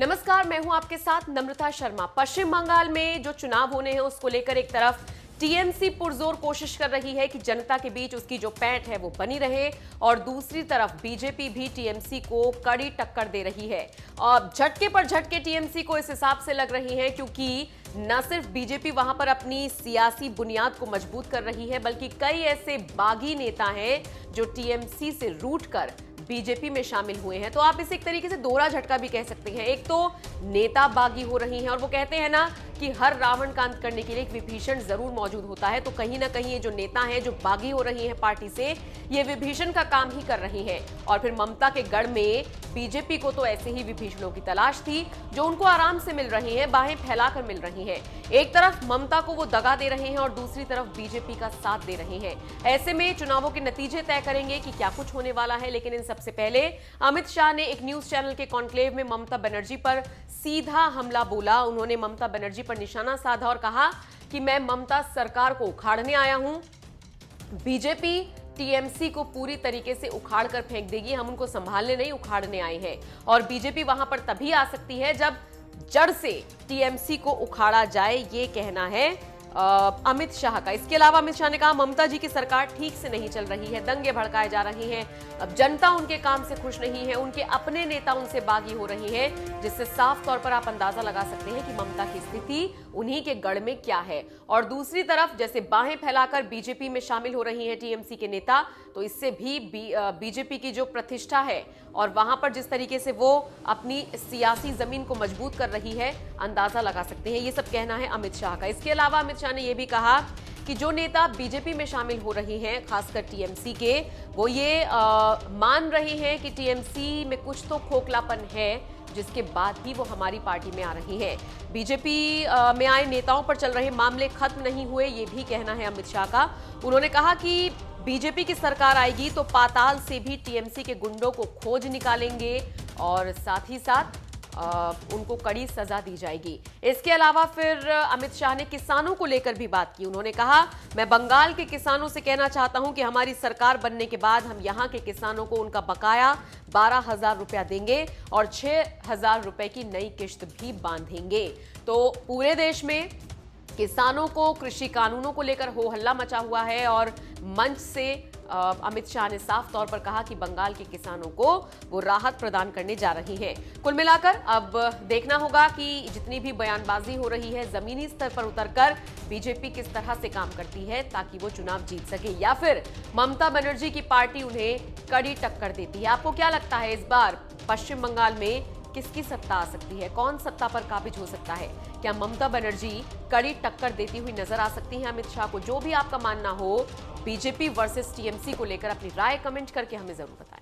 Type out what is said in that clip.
नमस्कार, मैं हूं आपके साथ नम्रता शर्मा। पश्चिम बंगाल में जो चुनाव होने हैं उसको लेकर एक तरफ टीएमसी पुरजोर कोशिश कर रही है कि जनता के बीच उसकी जो पैठ है वो बनी रहे, और दूसरी तरफ बीजेपी भी टीएमसी को कड़ी टक्कर दे रही है। और झटके पर झटके टीएमसी को इस हिसाब से लग रही है क्योंकि न सिर्फ बीजेपी वहां पर अपनी सियासी बुनियाद को मजबूत कर रही है, बल्कि कई ऐसे बागी नेता हैं जो टीएमसी से रूठकर बीजेपी में शामिल हुए हैं। तो आप इसे एक तरीके से दोहरा झटका भी कह सकते हैं। एक तो नेता बागी हो रही हैं, और वो कहते हैं ना कि हर रावण का अंत करने के लिए एक विभीषण जरूर मौजूद होता है। तो कहीं ना कहीं ये जो नेता हैं जो बागी हो रही हैं पार्टी से, ये विभीषण का काम ही कर रही हैं। और फिर ममता के गढ़ में बीजेपी को तो ऐसे ही विभीषणों की तलाश थी जो उनको आराम से मिल रही हैं, बाहें फैलाकर मिल रही हैं। एक तरफ ममता को वो दगा दे रहे हैं और दूसरी तरफ बीजेपी का साथ दे रहे हैं। ऐसे में चुनावों के नतीजे तय करेंगे कि क्या कुछ होने वाला है। लेकिन इन सबसे पहले अमित शाह ने एक न्यूज चैनल के कॉन्क्लेव में ममता बनर्जी पर सीधा हमला बोला। उन्होंने ममता बनर्जी पर निशाना साधा और कहा कि मैं ममता सरकार को उखाड़ने आया हूं। बीजेपी टीएमसी को पूरी तरीके से उखाड़ कर फेंक देगी, हम उनको संभालने नहीं उखाड़ने आए हैं। और बीजेपी वहां पर तभी आ सकती है जब जड़ से टीएमसी को उखाड़ा जाए, ये कहना है अमित शाह का। इसके अलावा अमित शाह ने कहा ममता जी की सरकार ठीक से नहीं चल रही है, दंगे भड़काए जा रहे हैं, अब जनता उनके काम से खुश नहीं है, उनके अपने नेता उनसे बागी हो रही है, जिससे साफ तौर पर आप अंदाजा लगा सकते हैं कि ममता की स्थिति उन्हीं के गढ़ में क्या है। और दूसरी तरफ जैसे बाहें फैलाकर बीजेपी में शामिल हो रही हैं टीएमसी के नेता, तो इससे भी बीजेपी की जो प्रतिष्ठा है और वहां पर जिस तरीके से वो अपनी सियासी जमीन को मजबूत कर रही है, अंदाजा लगा सकते हैं। ये सब कहना है अमित शाह का। इसके अलावा अमित शाह ने यह भी कहा कि जो नेता बीजेपी में शामिल हो रही हैं, खासकर टीएमसी के, वो ये मान रहे हैं कि टीएमसी में कुछ तो खोखलापन है, जिसके बाद ही वो हमारी पार्टी में आ रही हैं। बीजेपी में आए नेताओं पर चल रहे मामले खत्म नहीं हुए, ये भी कहना है अमित शाह का। उन्होंने कहा कि बीजेपी की सरकार आएगी तो पाताल से भी टीएमसी के गुंडों को खोज निकालेंगे और साथ ही साथ उनको कड़ी सजा दी जाएगी। इसके अलावा फिर अमित शाह ने किसानों को लेकर भी बात की। उन्होंने कहा मैं बंगाल के किसानों से कहना चाहता हूं कि हमारी सरकार बनने के बाद हम यहां के किसानों को उनका बकाया 12,000 रुपया देंगे और 6,000 रुपए की नई किश्त भी बांधेंगे। तो पूरे देश में किसानों को कृषि कानूनों को लेकर हो हल्ला मचा हुआ है, और मंच से अमित शाह ने साफ तौर पर कहा कि बंगाल के किसानों को वो राहत प्रदान करने जा रही हैं। कुल मिलाकर अब देखना होगा कि जितनी भी बयानबाजी हो रही है, जमीनी स्तर पर उतरकर बीजेपी किस तरह से काम करती है ताकि वो चुनाव जीत सके, या फिर ममता बनर्जी की पार्टी उन्हें कड़ी टक्कर देती है। आपको क्या लगता है, इस बार पश्चिम बंगाल में किसकी सत्ता आ सकती है? कौन सत्ता पर काबिज हो सकता है? क्या ममता बनर्जी कड़ी टक्कर देती हुई नजर आ सकती हैं अमित शाह को? जो भी आपका मानना हो, बीजेपी वर्सेस टीएमसी को लेकर अपनी राय कमेंट करके हमें जरूर बताएं।